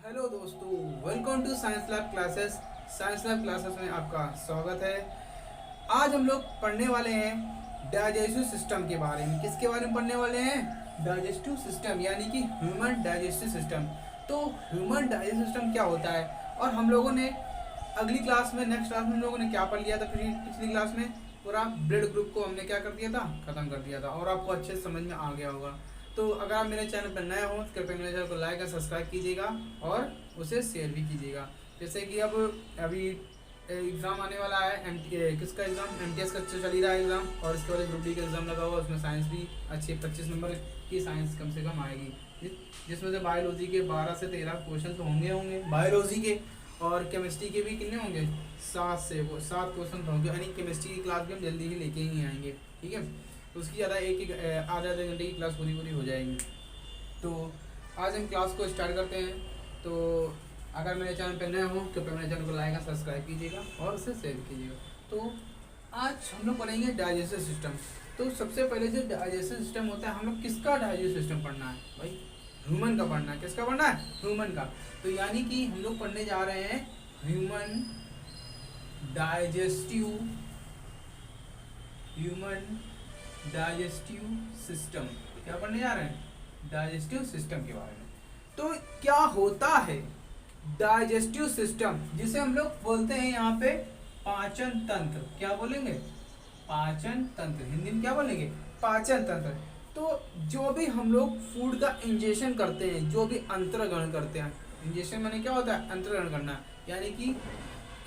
Hello दोस्तों, welcome to science lab classes. Science lab classes में आपका स्वागत है। आज हम लोग पढ़ने वाले हैं डाइजेस्टिव सिस्टम के बारे में। किसके बारे में पढ़ने वाले हैं? डाइजेस्टिव सिस्टम, यानी कि ह्यूमन डाइजेस्टिव सिस्टम। तो ह्यूमन डाइजेस्टिव सिस्टम क्या होता है, और हम लोगों ने अगली क्लास में, नेक्स्ट क्लास में हम लोगों ने क्या पढ़ लिया था? पिछली क्लास में पूरा ब्लड ग्रुप को हमने क्या कर दिया था? खत्म कर दिया था, और आपको अच्छे से समझ में आ गया होगा। तो अगर आप मेरे चैनल पर नए हो तो कृपया मेरे चैनल को लाइक और सब्सक्राइब कीजिएगा और उसे शेयर भी कीजिएगा। जैसे कि अब अभी एग्ज़ाम आने वाला है, किसका एग्ज़ाम? एमटीएस का चल ही रहा है एग्ज़ाम, और इसके बाद ग्रुप डी का एग्ज़ाम लगा हुआ। उसमें साइंस भी अच्छी 25 नंबर की साइंस कम से कम आएगी, जिसमें से बायोलॉजी के 12 से 13 क्वेश्चन तो होंगे बायोलॉजी के, और केमिस्ट्री के भी कितने होंगे? 7 क्वेश्चन होंगे। यानी केमिस्ट्री की क्लास भी हम जल्दी ही लेके ही आएंगे, ठीक है। तो उसकी ज़्यादा आधे आधे घंटे की क्लास पूरी हो जाएगी। तो आज हम क्लास को स्टार्ट करते हैं। तो अगर मेरे चैनल पर नए हो तो मेरे चैनल को लाइक और सब्सक्राइब कीजिएगा और उसे शेयर कीजिएगा। तो आज हम लोग पढ़ेंगे डाइजेस्टिव सिस्टम। तो सबसे पहले जो डाइजेस्टिव सिस्टम होता है, हम लोग किसका डाइजेस्टिव सिस्टम पढ़ना है भाई? ह्यूमन का पढ़ना है। किसका पढ़ना है? ह्यूमन का। तो यानी कि हम लोग पढ़ने जा रहे हैं ह्यूमन डाइजेस्टिव सिस्टम। क्या पढ़ने जा रहे हैं? डाइजेस्टिव सिस्टम के बारे में। तो क्या होता है डाइजेस्टिव सिस्टम, जिसे हम लोग बोलते हैं यहाँ पे पाचन तंत्र? क्या बोलेंगे? पाचन तंत्र। हिंदी में क्या बोलेंगे? पाचन तंत्र। तो जो भी हम लोग फूड का इंजेशन करते हैं, जो भी अंतर्ग्रहण करते हैं, इंजेशन माने क्या होता है? अंतर्ग्रहण करना। यानी कि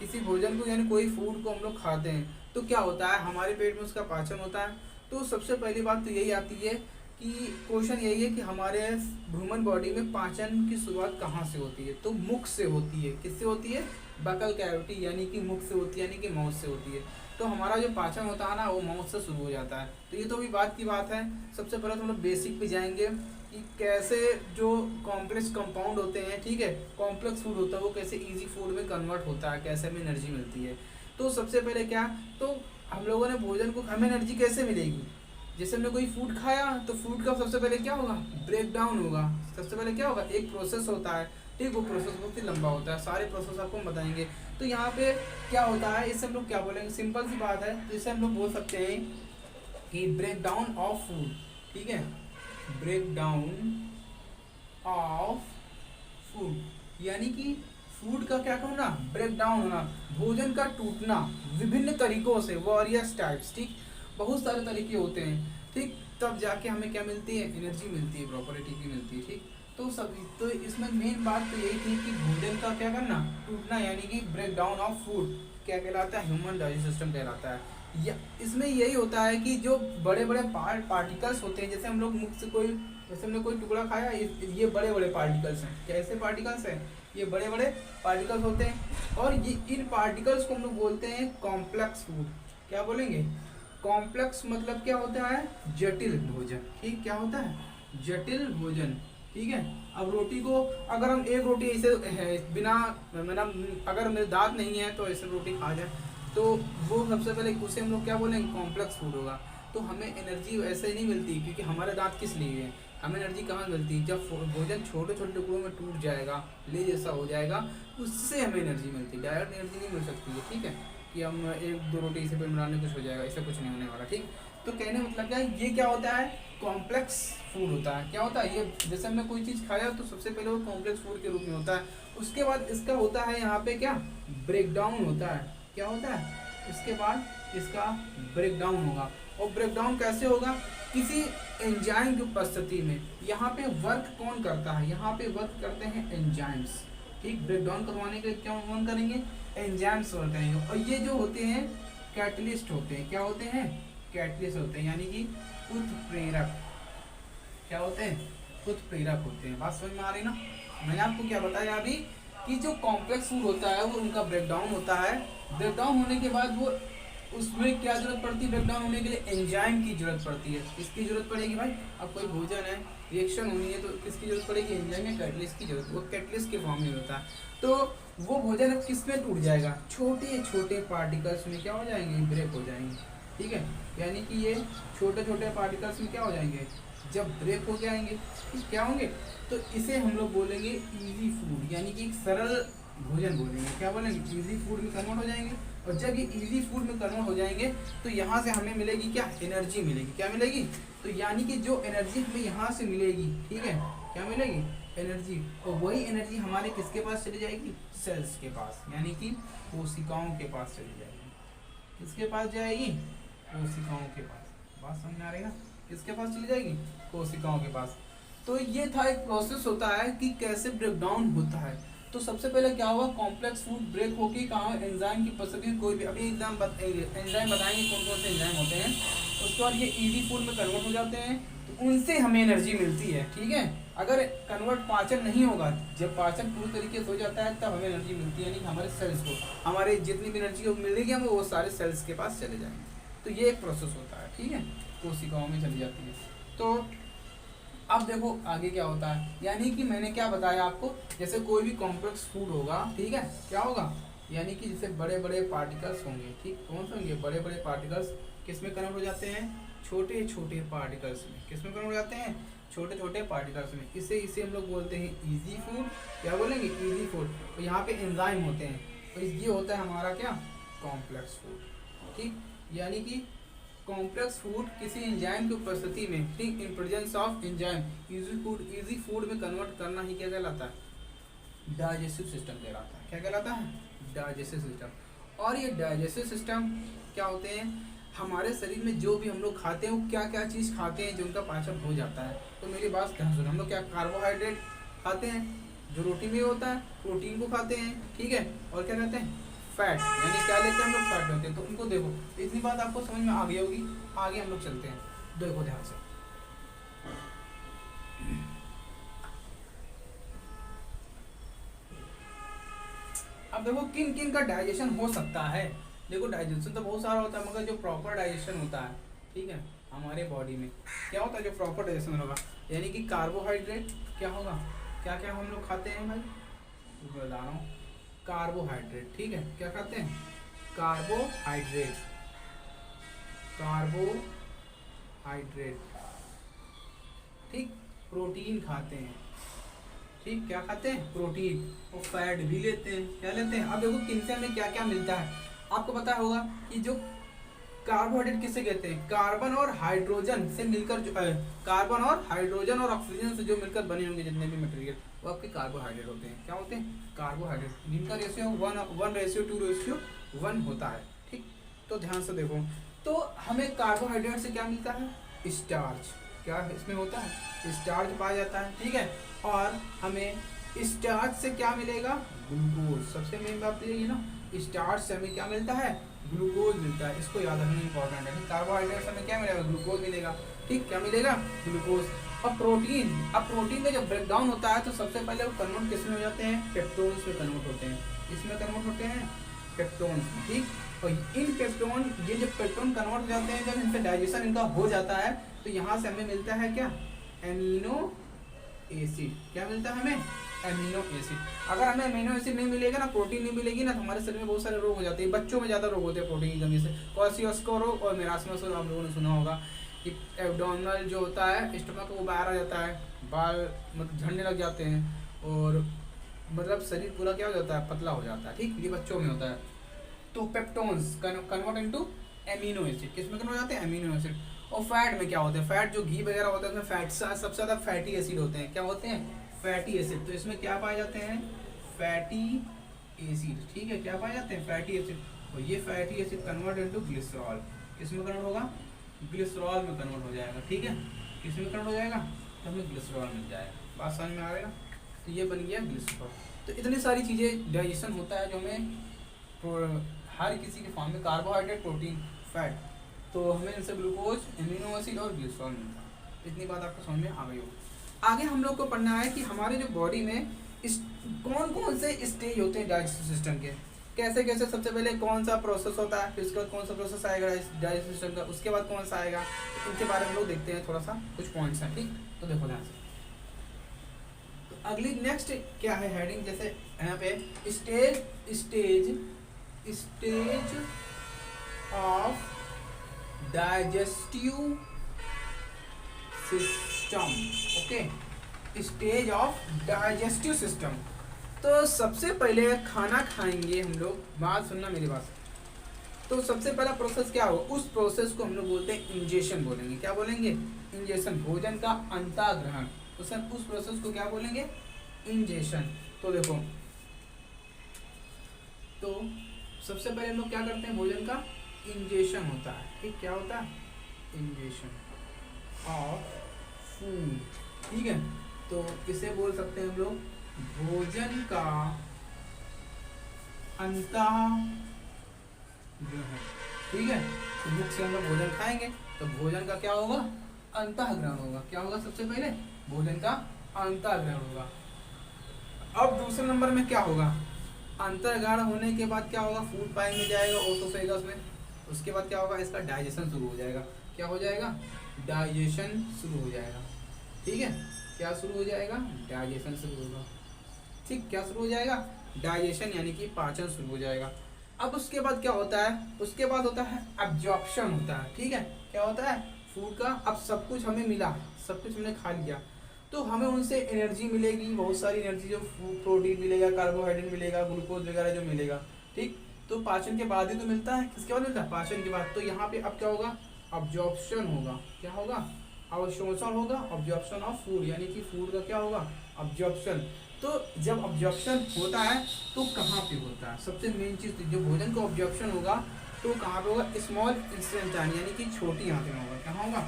किसी भोजन को, यानी कोई फूड को हम लोग खाते हैं, तो क्या होता है? हमारे पेट में उसका पाचन होता है। तो सबसे पहली बात तो यही आती है कि क्वेश्चन यही है कि हमारे ह्यूमन बॉडी में पाचन की शुरुआत कहाँ से होती है? तो मुख से होती है। किससे होती है? बकल कैविटी, यानी कि मुख से होती है, यानी कि माउथ से होती है। तो हमारा जो पाचन होता है ना, वो माउथ से शुरू हो जाता है। तो ये तो भी बात की बात है। सबसे पहले तो हम लोग बेसिक पे जाएंगे कि कैसे जो कॉम्प्लेक्स कंपाउंड होते हैं, ठीक है, कॉम्प्लेक्स फूड होता है, वो कैसे इजी फूड में कन्वर्ट होता है, कैसे हमें एनर्जी मिलती है। तो सबसे पहले क्या, तो हम लोगों ने भोजन को, हमें एनर्जी कैसे मिलेगी? जैसे हमने कोई फूड खाया तो फूड का सबसे पहले क्या होगा? ब्रेक डाउन होगा। सबसे पहले क्या होगा? एक प्रोसेस होता है, ठीक। वो प्रोसेस बहुत ही लंबा होता है, सारे प्रोसेस आपको हम बताएंगे। तो यहाँ पे क्या होता है, इससे हम लोग क्या बोलेंगे? सिंपल सी बात है। तो इससे हम लोग बोल सकते हैं कि ब्रेक डाउन ऑफ फूड, ठीक है, ब्रेक डाउन ऑफ फूड, यानी कि फूड का क्या होना? ब्रेक डाउन होना, भोजन का टूटना विभिन्न तरीकों से, वॉरियस टाइप्स, ठीक। बहुत सारे तरीके होते हैं, ठीक। तब जाके हमें क्या मिलती है? एनर्जी मिलती है, प्रॉपर्टी की मिलती है, ठीक। तो सभी, तो इसमें मेन बात तो यही थी कि भोजन का क्या करना? टूटना, यानी कि ब्रेक डाउन ऑफ फूड क्या कहलाता है? ह्यूमन डाइजेस्टिव सिस्टम कहलाता है। या इसमें यही होता है कि जो बड़े बड़े पार्टिकल्स होते हैं, जैसे हम लोग मुख से कोई, जैसे हमने कोई टुकड़ा खाया, ये बड़े बड़े पार्टिकल्स हैं। कैसे पार्टिकल्स हैं? ये बड़े बड़े पार्टिकल्स होते हैं, और ये इन पार्टिकल्स को हम लोग बोलते हैं कॉम्प्लेक्स फूड। क्या बोलेंगे? कॉम्प्लेक्स मतलब क्या होता है? जटिल भोजन, ठीक। क्या होता है? जटिल भोजन, ठीक है। अब रोटी को, अगर हम एक रोटी ऐसे बिना, मतलब अगर मेरे दांत नहीं है तो ऐसे रोटी खा जाए, तो वो सबसे पहले उसे हम लोग क्या बोलेंगे? कॉम्प्लेक्स फूड होगा। तो हमें एनर्जी वैसे नहीं मिलती, क्योंकि हमारे दांत किस लिए है? हमें एनर्जी कहाँ मिलती है? जब भोजन छोटे छोटे टुकड़ों में टूट जाएगा, ले जैसा हो जाएगा, उससे हमें एनर्जी मिलती है। डायरेक्ट एनर्जी नहीं मिल सकती है, ठीक है, कि हम एक दो रोटी इसे पेट बनाने कुछ हो जाएगा, ऐसा कुछ नहीं होने वाला, ठीक। तो कहने मतलब क्या है, ये क्या होता है? कॉम्प्लेक्स फूड होता है। क्या होता है ये? जैसे हमने कोई चीज़ खाया तो सबसे पहले वो कॉम्प्लेक्स फूड के रूप में होता है। उसके बाद इसका होता है यहाँ पे क्या? ब्रेक डाउन होता है। क्या होता है? इसके बाद इसका ब्रेक डाउन होगा। और ब्रेक डाउन कैसे होगा? किसी एंजाइम की उपस्थिति में। यहाँ पे वर्क कौन करता है? यहाँ पे वर्क करते हैं एंजाइम्स, ठीक। ब्रेक डाउन करवाने के लिए क्या कौन करेंगे? एंजाइम्स वर्क करेंगे। और ये जो होते हैं कैटलिस्ट होते हैं। क्या होते हैं? कैटलिस्ट होते हैं, यानी कि उत्प्रेरक। क्या होते हैं? उत्प्रेरक होते हैं। बात समझ में आ रही ना? मैंने आपको क्या बताया अभी कि जो कॉम्प्लेक्स फूड होता है वो उनका ब्रेकडाउन होता है। ब्रेकडाउन होने के बाद वो, उसमें क्या जरूरत पड़ती है? ब्रेकडाउन होने के लिए एंजाइम की जरूरत पड़ती है। किसकी जरूरत पड़ेगी भाई? अब कोई भोजन है, रिएक्शन होनी है, तो किसकी जरूरत पड़ेगी? एंजाइम या कैटलिस्ट की जरूरत। वो कैटलिस्ट के फॉर्म में होता है। तो वो भोजन अब किस में टूट जाएगा? छोटे छोटे पार्टिकल्स में क्या हो जाएंगे? ब्रेक हो जाएंगे, ठीक है। यानी कि ये छोटे छोटे पार्टिकल्स में क्या हो जाएंगे? जब ब्रेक हो जाएंगे क्या होंगे, तो इसे हम लोग बोलेंगे इजी फूड, यानी कि एक सरल भोजन बोलेंगे। क्या बोलेंगे, इजी फूड में कन्वर्ट हो जाएंगे। और जब ये इजी फूड में कन्वर्ट हो जाएंगे तो यहाँ से हमें मिलेगी क्या, एनर्जी मिलेगी। क्या मिलेगी, तो यानी कि जो एनर्जी हमें यहाँ से मिलेगी, ठीक है, क्या मिलेगी, एनर्जी। और वही एनर्जी हमारे किसके पास चली जाएगी, सेल्स के पास, यानी कि कोशिकाओं के पास चली जाएगी। किसके पास जाएगी, कोशिकाओं के पास। बात समझ में आ रही है ना, किसके पास चली जाएगी, कोशिकाओं के पास। तो ये था एक प्रोसेस होता है कि कैसे ब्रेकडाउन होता है। तो सबसे पहले क्या हुआ, कॉम्प्लेक्स फूड ब्रेक होके कहाँ, एंजाइम की उपस्थिति, कोई भी अभी एंजाइम बताएंगे कौन कौन से एंजाइम होते हैं। उसके बाद ये इजी फूड में कन्वर्ट हो जाते हैं, तो उनसे हमें एनर्जी मिलती है। ठीक है, अगर कन्वर्ट पाचन नहीं होगा, जब पाचन पूरी तरीके से हो जाता है तब हमें एनर्जी मिलती है, यानी कि हमारे सेल्स को, हमारे जितनी भी एनर्जी मिलेगी हमें वो सारे सेल्स के पास चले जाएंगे। तो ये एक प्रोसेस होता है, ठीक है, कोशिकाओं में चली जाती है। तो अब देखो आगे क्या होता है, यानी कि मैंने क्या बताया आपको, जैसे कोई भी कॉम्प्लेक्स फूड होगा, ठीक है, क्या होगा, यानी कि जैसे बड़े बड़े पार्टिकल्स होंगे, ठीक, कौन से होंगे, बड़े बड़े पार्टिकल्स किस में कन्वर्ट हो जाते हैं, छोटे छोटे पार्टिकल्स में। किस में कन्वर्ट हो जाते हैं, छोटे छोटे पार्टिकल्स में। इसे हम लोग बोलते हैं इजी फूड। क्या बोलेंगे, इजी फूड। तो यहाँ पे एंजाइम होते हैं, तो ये होता है हमारा क्या, कॉम्प्लेक्स फूड। ठीक, यानी कि कॉम्प्लेक्स फूड किसी एंजाइम की उपस्थिति में, ठीक, in presence of enzyme, easy food में कन्वर्ट करना ही क्या कहलाता है, डाइजेस्टिव सिस्टम कहलाता है। क्या कहलाता है, डाइजेस्टिव सिस्टम। और ये डाइजेस्टिव सिस्टम क्या होते हैं, हमारे शरीर में जो भी हम लोग खाते हैं वो क्या क्या चीज़ खाते हैं जिनका पाचन हो जाता है। तो मेरी बात ध्यान सुनो, हम लोग क्या कार्बोहाइड्रेट खाते हैं जो रोटी में होता है, प्रोटीन को खाते हैं, ठीक है, और क्या कहते हैं, फैट, यानी क्या लेते हैं हम लोग, फैट लेते हैं। तो उनको देखो, इतनी बात आपको समझ में आ गई होगी। आगे हम लोग चलते हैं, देखो ध्यान से। अब देखो किन किन का डाइजेशन हो सकता है। देखो डाइजेशन तो बहुत सारा होता है, मगर जो प्रॉपर डाइजेशन होता है, ठीक है, हमारे बॉडी में क्या होता है, जो प्रॉपर डाइजेशन होगा, यानी कि कार्बोहाइड्रेट क्या होगा, क्या क्या हम लोग खाते हैं भाई, बता रहा हूँ, कार्बोहाइड्रेट, ठीक है, क्या खाते हैं, कार्बोहाइड्रेट, कार्बोहाइड्रेट, ठीक, प्रोटीन खाते हैं, ठीक, क्या खाते हैं, प्रोटीन, और फैट भी लेते हैं। क्या लेते हैं, अब देखो किनसे हमें क्या क्या मिलता है। आपको पता होगा कि जो कार्बोहाइड्रेट किसे कहते हैं, कार्बन और हाइड्रोजन से मिलकर, जो कार्बन और हाइड्रोजन और ऑक्सीजन से जो मिलकर बने होंगे जितने भी मटेरियल, वो आपके कार्बोहाइड्रेट होते हैं। क्या होते हैं, कार्बोहाइड्रेट, जिनका रेशियो 1:2:1 होता है। ठीक, तो ध्यान से देखो, तो हमें कार्बोहाइड्रेट से क्या मिलता है, स्टार्च। क्या इसमें होता है, स्टार्च पाया जाता है, ठीक है, और हमें स्टार्च से क्या मिलेगा, ग्लूकोज। सबसे मेन बात तो यही ना, स्टार्च से हमें क्या मिलता है, ग्लूकोज मिलता है। इसको याद रखना इंपॉर्टेंट है। कार्बोहाइड्रेट से हमें क्या मिलेगा, ग्लूकोज मिलेगा, ठीक, क्या मिलेगा, ग्लूकोज। अब प्रोटीन, अब प्रोटीन का जब ब्रेकडाउन होता है तो सबसे पहले वो कन्वर्ट किस में हो जाते हैं, पेप्टोन्स में कन्वर्ट होते हैं। इसमें कन्वर्ट होते हैं, पेप्टोन्स में, ठीक। और इन पेप्टोन, ये जब पेप्टोन कन्वर्ट हो जाते हैं, जब इनसे डाइजेशन इनका हो जाता है, तो यहाँ से हमें मिलता है क्या, एमिनो एसिड। क्या मिलता है हमें, एमिनो एसिड। अगर हमें एमिनो एसिड नहीं मिलेगा ना, प्रोटीन नहीं मिलेगी ना, तो हमारे शरीर में बहुत सारे रोग हो जाते हैं। बच्चों में ज़्यादा रोग होते हैं प्रोटीन की कमी से, क्वाशियोस्को रोग और मेरास्मस रोग आप लोगों ने सुना होगा कि एब्डोमिनल जो होता है, स्टमक वो बाहर आ जाता है, बाल मतलब झड़ने लग जाते हैं, और मतलब शरीर पूरा क्या हो जाता है, पतला हो जाता है। ठीक, ये बच्चों में होता है। तो peptones convert into amino acid, किस में कन्वर्ट हो जाते हैं, एमिनो एसिड। और फैट में क्या होता है, फैट जो घी वगैरह होता है उसमें फैट सबसे ज़्यादा फैटी एसिड होते हैं। क्या होते हैं, फैटी एसिड। तो इसमें क्या पाए जाते हैं, फैटी एसिड, ठीक है, क्या पाए जाते हैं, फैटी एसिड। और ये fatty acid convert into glycerol, किस में कन्वर्ट होगा, ग्लिसरॉल में कन्वर्ट हो जाएगा। ठीक है, किस में कन्वर्ट हो जाएगा, तो हमें ग्लिसरॉल मिल जाएगा। बात समझ में आ रही है ना, तो ये बन गया ग्लिसरॉल। तो इतनी सारी चीज़ें डाइजेशन होता है जो हमें हर किसी के फॉर्म में, कार्बोहाइड्रेट, प्रोटीन, फैट, तो हमें इनसे ग्लूकोज, एमिनो एसिड और ग्लिसरॉल मिलता है। इतनी बात आपको समझ में आ गई हो। आगे हम लोग को पढ़ना है कि हमारे जो बॉडी में कौन कौन से स्टेज होते हैं डाइजेस्टिव सिस्टम के, कैसे कैसे। सबसे पहले कौन सा प्रोसेस होता है, फिर उसके बाद कौन सा प्रोसेस आएगा डाइजेस्टिव सिस्टम का, उसके बाद कौन सा आएगा, इनके बारे में हम लोग देखते हैं थोड़ा सा, कुछ पॉइंट्स हैं। ठीक, तो देखो ध्यान से। तो अगली नेक्स्ट क्या है हेडिंग, जैसे यहाँ पे stage of digestive system. Okay, stage of digestive system. तो सबसे पहले खाना खाएंगे हम लोग, बात सुनना मेरी बात। तो सबसे पहला प्रोसेस क्या हो, उस प्रोसेस को हम लोग बोलते हैं इंजेशन बोलेंगे। क्या बोलेंगे? इंजेशन, भोजन का अंतःग्रहण। उस प्रोसेस को क्या बोलेंगे? इंजेशन। तो देखो, तो सबसे पहले हम लोग क्या करते हैं, भोजन का इंजेशन होता है। ठीक, क्या होता है? Ingestion of food. ठीक है, तो इसे बोल सकते हैं हम लोग भोजन का अंतःग्रहण। ठीक है, तो मुख से हम लोग भोजन खाएंगे तो भोजन का क्या होगा? अंतःग्रहण होगा। क्या होगा? सबसे पहले भोजन का अंतःग्रहण होगा। अब दूसरे नंबर में क्या होगा? अंतःग्रहण होने के बाद क्या होगा? फूड पाइप में जाएगा, ओसोफेगस में। उसके बाद क्या होगा? इसका डाइजेशन शुरू हो जाएगा। क्या हो जाएगा? डाइजेशन शुरू हो जाएगा। ठीक है, क्या शुरू हो जाएगा? डाइजेशन शुरू होगा। ठीक, क्या शुरू हो जाएगा? डाइजेशन, यानी कि पाचन शुरू हो जाएगा। अब उसके बाद क्या होता है? उसके बाद होता है एब्जॉर्प्शन होता है। ठीक है, क्या होता है? फूड का, अब सब कुछ हमें मिला, सब कुछ हमने खा लिया, तो हमें उनसे एनर्जी मिलेगी, बहुत सारी एनर्जी, जो प्रोटीन मिलेगा, कार्बोहाइड्रेट मिलेगा, ग्लूकोज वगैरह जो मिलेगा। ठीक, तो पाचन के बाद ही तो मिलता है। किसके बाद मिलता है? पाचन के बाद। तो यहाँ पे अब क्या होगा? अब्जॉर्प्शन होगा। क्या होगा? अवशोषण होगा, अब्जॉर्प्शन ऑफ फूड, यानी कि फूड का क्या होगा? अब्जॉर्प्शन। तो जब अब्जॉर्प्शन होता है तो कहाँ पे होता है? सबसे मेन चीज, जो भोजन का अब्जॉर्प्शन होगा तो कहाँ पे होगा? स्मॉल इंटेस्टाइन, यानी कि छोटी आंत में होगा। कहाँ होगा?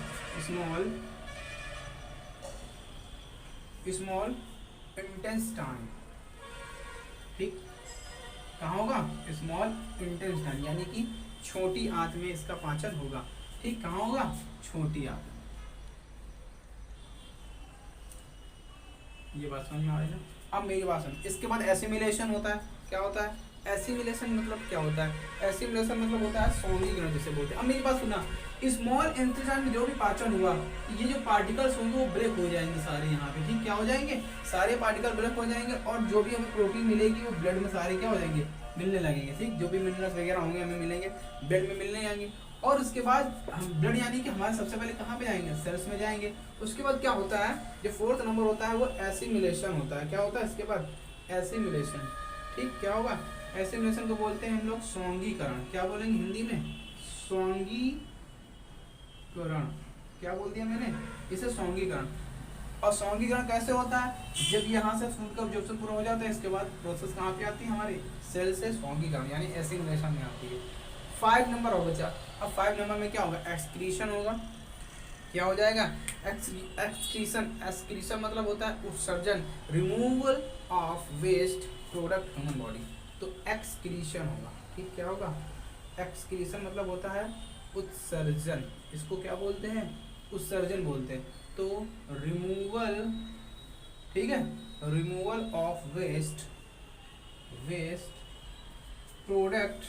Small intestine. ठीक, कहाँ होगा? स्मॉल इंटेस्टाइन, यानी कि छोटी आंत में इसका पाचन होगा। ठीक, कहाँ होगा? छोटी आंत। ये बात समझ में आ रही है? अब मेरी बात सुन, इसके बाद एसिमिलेशन होता है। क्या होता है? एसिमिलेशन मतलब क्या होता है? एसिमिलेशन मतलब होता है सौंदीकरण, जिसे बोलते हैं। अब मेरी बात सुना, स्मॉल इंटेस्टाइन में जो भी पाचन हुआ, ये जो पार्टिकल्स होंगे वो ब्रेक हो जाएंगे सारे यहाँ पे। ठीक, क्या हो जाएंगे? सारे पार्टिकल ब्रेक हो जाएंगे, और जो भी हमें प्रोटीन मिलेगी वो ब्लड में सारे क्या हो जाएंगे? मिलने लगेंगे। ठीक, जो भी मिनरल्स वगैरह होंगे हमें मिलेंगे, ब्लड में मिलने आएंगे। और उसके बाद हम ब्लड, यानी कि हमारे सबसे पहले कहाँ पे जाएंगे? सेल्स में जाएंगे। उसके बाद क्या होता है? जो फोर्थ नंबर होता है वो एसिमिलेशन होता है। क्या होता है इसके बाद? एसिमिलेशन। ठीक, क्या होगा? एसिमिलेशन को बोलते हैं हम लोग सौंगीकरण। क्या बोलेंगे हिंदी में? सौंगीकरण। क्या बोल दिया मैंने? इसे सौंगीकरण। और सौंगीकरण कैसे होता है? जब यहाँ से फूड का अब्जॉर्प्शन पूरा हो जाता है, इसके बाद प्रोसेस कहाँ पे आती है? हमारे सेल से सौंगीकरण, यानी एसिमिलेशन में आती है। 5 नंबर हो बचा। अब 5 नंबर में क्या होगा? एक्सक्रीशन होगा। क्या हो जाएगा? एक्सक्रीशन। एक्सक्रीशन मतलब होता है उत्सर्जन, removal of waste product human body. तो एक्सक्रीशन होगा। ठीक, क्या होगा? एक्सक्रीशन मतलब होता है उत्सर्जन। इसको क्या बोलते हैं? उत्सर्जन बोलते हैं। तो रिमूवल, ठीक है, removal of waste product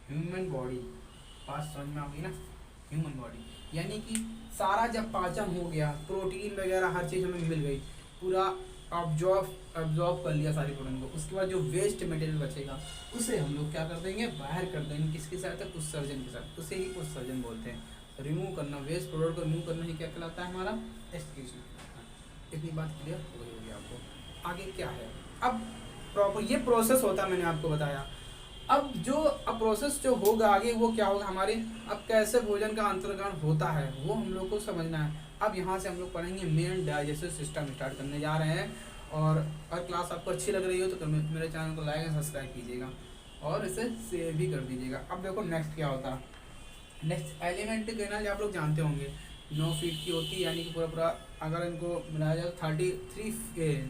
human body. बात समझ में आ गई ना? ह्यूमन बॉडी, यानी कि सारा जब पाचन हो गया, प्रोटीन वगैरह हर चीज़ हमें मिल गई, पूरा अब्जॉर्ब कर लिया सारी प्रोटीन को, उसके बाद जो वेस्ट मटेरियल बचेगा उसे हम लोग क्या कर देंगे? बाहर कर देंगे। किसके साथ? उत्सर्जन के साथ। उसे ही उत्सर्जन बोलते हैं। रिमूव करना, वेस्ट प्रोडक्ट को रिमूव करना ही क्या कहलाता है? हमारा एक्सक्रीशन। इतनी बात क्लियर हो गई होगी आपको। आगे क्या है? अब प्रॉपर ये प्रोसेस होता है, मैंने आपको बताया। अब प्रोसेस जो होगा आगे वो क्या होगा हमारे? अब कैसे भोजन का अंतर्ग्रहण होता है वो हम लोग को समझना है। अब यहाँ से हम लोग पढ़ेंगे मेन डाइजेस्टिव सिस्टम स्टार्ट करने जा रहे हैं। और अगर क्लास आपको अच्छी लग रही हो तो मेरे चैनल को लाइक एंड सब्सक्राइब कीजिएगा और इसे शेयर भी कर दीजिएगा। अब देखो नेक्स्ट क्या होता है। नेक्स्ट एलिमेंट्री कैनाल आप लोग जानते होंगे, 9 फीट की होती है, यानी कि पूरा अगर इनको मिलाया जाए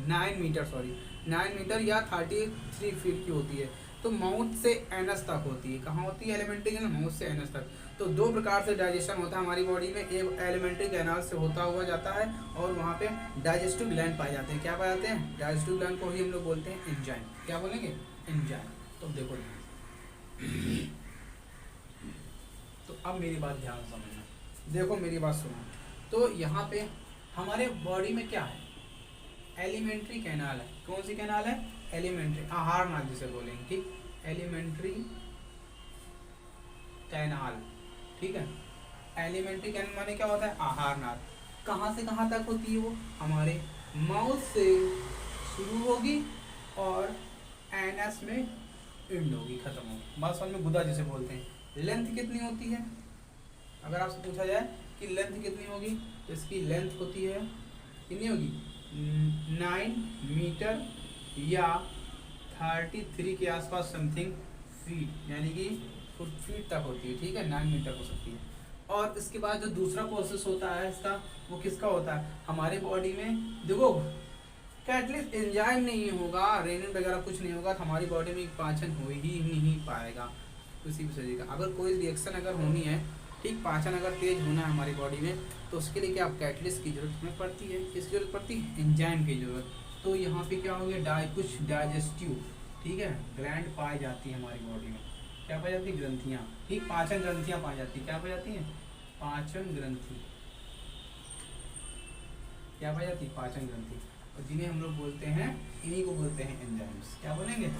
9 मीटर या 33 फीट की होती है। तो माउथ से एनस तक होती है। कहाँ होती है एलिमेंट्री कैनाल? माउथ से एनस तक। तो 2 प्रकार से डाइजेशन होता है हमारी बॉडी में। एक एलिमेंट्री कैनाल से होता हुआ जाता है और वहाँ पे डाइजेस्टिव ग्लैंड पाए जाते हैं। क्या पाए जाते हैं? डाइजेस्टिव ग्लैंड को ही हम लोग बोलते हैं एंजाइम। क्या बोलेंगे? एंजाइम। तो देखो, तो अब मेरी बात ध्यान से समझना, देखो मेरी बात सुनो। तो यहाँ पे हमारे बॉडी में क्या है? एलिमेंट्री कैनाल है। कौन सी कैनाल है? एलिमेंट्री, आहार नाल जिसे बोलेंगे। ठीक, एलिमेंट्री कैनाल। ठीक है, एलिमेंट्री कैनल माने क्या होता है, आहार नाल। कहाँ से कहाँ तक होती है वो, हमारे माउथ से शुरू होगी और एनएस में एंड होगी, खत्म होगी। बात समझ में, गुदा जिसे बोलते हैं। लेंथ कितनी होती है, अगर आपसे पूछा जाए कि लेंथ कितनी होगी, तो इसकी लेंथ होती है, कितनी होगी, 9 मीटर या 33 के आसपास समथिंग फीट, यानी कि फीट तक होती है, ठीक है, 9 मीटर हो सकती है। और इसके बाद जो दूसरा प्रोसेस होता है इसका, वो किसका होता है, हमारे बॉडी में देखो एटलीस्ट एंजाइम नहीं होगा, रेनिन वगैरह कुछ नहीं होगा, तो हमारी बॉडी में पाचन हो ही नहीं पाएगा किसी भी शरीर का। अगर कोई रिएक्शन अगर होनी है, ठीक, पाचन अगर तेज होना है हमारी बॉडी में, तो उसके लिए क्या कैटलिस्ट की जरूरत हमें पड़ती है, किसकी जरूरत पड़ती है, एंजाइम की जरूरत। तो यहाँ पे क्या हो गया, कुछ डाइजेस्टिव, ठीक है, ग्लैंड पाई जाती है हमारी बॉडी में। क्या पाई जाती है, ग्रंथियाँ, ठीक, पाचन ग्रंथियाँ पाई जाती है। क्या पाई जाती हैं, पाचन ग्रंथि, क्या पाई जाती है, पाचन ग्रंथि। और जिन्हें हम लोग बोलते हैं, इन्हीं को बोलते हैं एंजाइम्स। क्या बोलेंगे,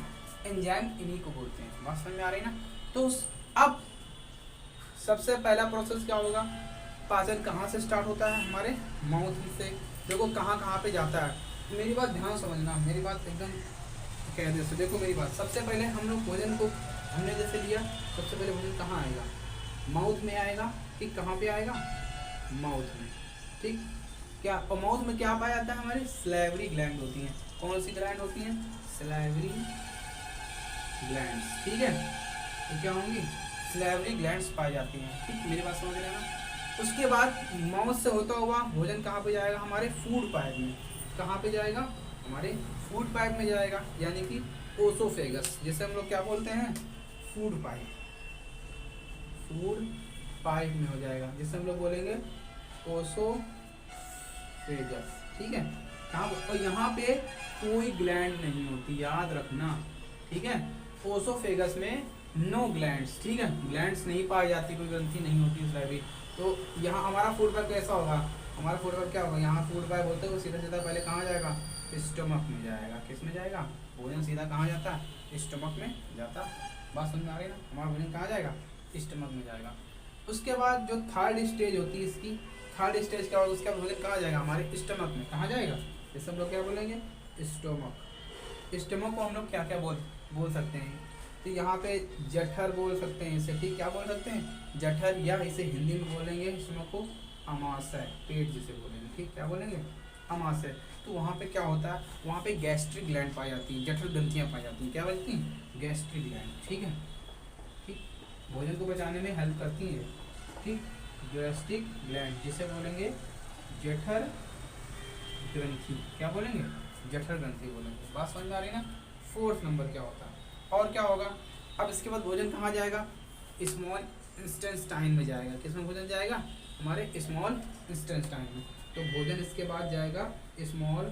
एंजाइम इन्हीं को बोलते हैं। बात समझ में आ रही ना। तो अब सबसे पहला प्रोसेस क्या होगा, पाचन कहाँ से स्टार्ट होता है, हमारे माउथ से। देखो कहाँ कहाँ पे जाता है, मेरी बात ध्यान समझना, मेरी बात एकदम कहने से, देखो मेरी बात। सबसे पहले हम लोग भोजन को हमने जैसे लिया, सबसे पहले भोजन कहाँ आएगा, माउथ में आएगा, ठीक, कहाँ पे आएगा, माउथ में, ठीक। क्या, और माउथ में क्या पाया जाता है, हमारी सलाइवरी ग्लैंड होती हैं। कौन सी ग्लैंड होती हैं, सलाइवरी ग्लैंड्स, ठीक है। तो क्या होंगी, सलाइवरी ग्लैंड्स पाई जाती हैं, ठीक, मेरी बात समझ लेना। उसके बाद माउथ से होता हुआ भोजन कहाँ पे जाएगा, हमारे फूड पाइप में। कहाँ पे जाएगा, हमारे फूड पाइप में जाएगा, यानी कि ओसोफेगस, जिसे हम लोग क्या बोलते हैं, फूड पाइप, फूड पाइप में हो जाएगा, जिसे हम लोग बोलेंगे ओसोफेगस, ठीक है। कहाँ, और यहाँ पे कोई ग्लैंड नहीं होती, याद रखना, ठीक है। ओसोफेगस में नो ग्लैंड्स, ठीक है, ग्लैंड्स नहीं पाई जाती, कोई ग्रंथि नहीं होती सलाइवरी। तो यहाँ हमारा फूड पाइप कैसा होगा, हमारा फूड पाइप क्या होगा, यहाँ फूड पाइप होते हुए सीधा सीधा पहले कहाँ जाएगा, स्टमक में जाएगा। किस में जाएगा, भोजन सीधा कहाँ जाता है, स्टमक में जाता। बात समझ में आ रही है ना, हमारा भोजन कहाँ जाएगा, स्टमक में जाएगा। उसके बाद जो थर्ड स्टेज होती है इसकी, थर्ड स्टेज क्या होगा, उसका भोजन कहाँ जाएगा, हमारे स्टमक में। कहाँ जाएगा, जैसे हम लोग क्या बोलेंगे, स्टमक। स्टमक को हम लोग क्या क्या बोल सकते हैं, तो यहाँ पे जठर बोल सकते हैं इसे, ठीक, क्या बोल सकते हैं, जठर, या इसे हिंदी में बोलेंगे स्टमक को अमाशय, पेट जिसे बोलेंगे, ठीक, क्या बोलेंगे, अमाशय। तो वहाँ पे क्या होता है, वहाँ पे गैस्ट्रिक ग्लैंड पाई जाती है, जठर ग्रंथियाँ पाई जाती हैं। क्या बोलती हैं, गैस्ट्रिक ग्लैंड, ठीक है, ठीक, भोजन को पचाने में हेल्प करती है, ठीक, गैस्ट्रिक ग्लैंड जिसे बोलेंगे जठर ग्रंथि। क्या बोलेंगे, जठर ग्रंथि बोलेंगे। बात समझ में आ रही ना। फोर्थ नंबर क्या होता है, और क्या होगा, अब इसके बाद भोजन कहाँ जाएगा, स्मॉल इंटेस्टाइन में जाएगा। किसमें भोजन जाएगा, हमारे स्मॉल इंटेस्टाइन में। तो भोजन इसके बाद जाएगा स्मॉल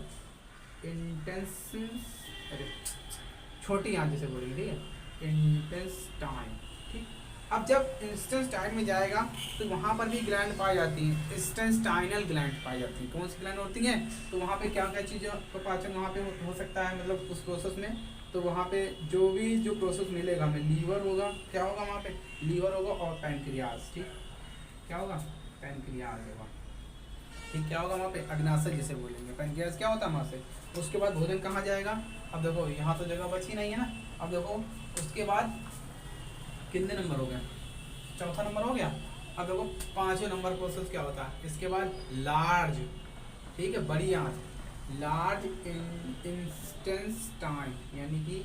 इंटेस्टाइन, अरे छोटी आंत जिसे बोलेंगे, ठीक है, इंटेस्टाइन, ठीक। अब जब इंटेस्टाइन में जाएगा तो वहाँ पर भी ग्लैंड पाई जाती हैं, इंटेस्टाइनल ग्लैंड पाई जाती हैं। कौन सी ग्लैंड होती हैं, तो वहाँ पे क्या क्या चीज़ों का पाचन वहाँ पे हो सकता है, मतलब उस प्रोसेस में। तो वहाँ पे जो प्रोसेस मिलेगा हमें, लीवर होगा, क्या होगा वहाँ पे, लीवर होगा और पैनक्रियाज, ठीक, क्या होगा, पैनक्रियाज होगा, ठीक, क्या होगा वहाँ पे, अग्नाशय जिसे बोलेंगे, पैनक्रियाज क्या होता है वहाँ से। उसके बाद भोजन कहाँ जाएगा, अब देखो यहाँ तो जगह बची नहीं है ना। अब देखो उसके बाद कितने नंबर हो गए, चौथा नंबर हो गया। अब देखो पाँचवें नंबर प्रोसेस क्या होता है, इसके बाद लार्ज, ठीक है, बड़ी आंत, लार्ज इंटेस्टाइन, यानी कि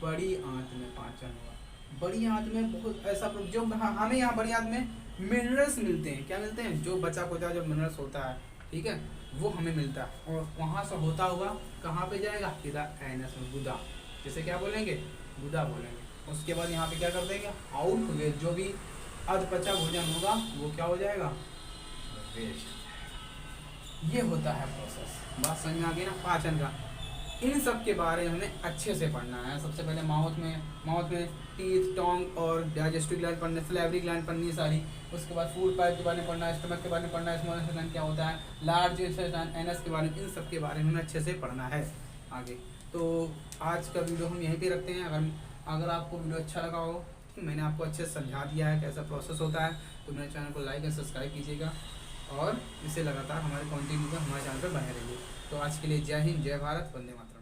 बड़ी आंत में पाचन होगा। बड़ी आंत में बहुत ऐसा जो हमें यहाँ बड़ी आंत में मिनरल्स मिलते हैं। क्या मिलते हैं, जो बचा खुचा जो मिनरल्स होता है, ठीक है, वो हमें मिलता है। और वहाँ से होता हुआ कहाँ पे जाएगा, सीधा एनस में, गुदा, जिसे क्या बोलेंगे, गुदा बोलेंगे। उसके बाद यहाँ पे क्या कर देंगे, आउट हुए जो भी अधपचा भोजन होगा वो क्या हो जाएगा, वेस्ट। ये होता है प्रोसेस। बात समझ में आ गई ना, पाचन का। इन सब के बारे में हमें अच्छे से पढ़ना है। सबसे पहले माउथ में टीथ, टोंग और डाइजेस्टिव ग्लैंड पढ़ने, सलाइवरी ग्लैंड पढ़नी सारी। उसके बाद फूड पाइप के बारे में पढ़ना है, स्टमक के बारे में पढ़ना है, स्मॉल इंटेस्टाइन क्या होता है, लार्ज इंटेस्टाइन, एनस के बारे में, इन सब के बारे में हमें अच्छे से पढ़ना है आगे। तो आज का वीडियो हम यहीं पे रखते हैं। अगर आपको वीडियो अच्छा लगा हो, मैंने आपको अच्छे से समझा दिया है कैसा प्रोसेस होता है। तो मेरे चैनल को लाइक और सब्सक्राइब कीजिएगा और इसे लगातार हमारे कंटिन्यू पर हमारे चैनल पर बने रहिए। तो आज के लिए जय हिंद, जय भारत, वंदे मातरम।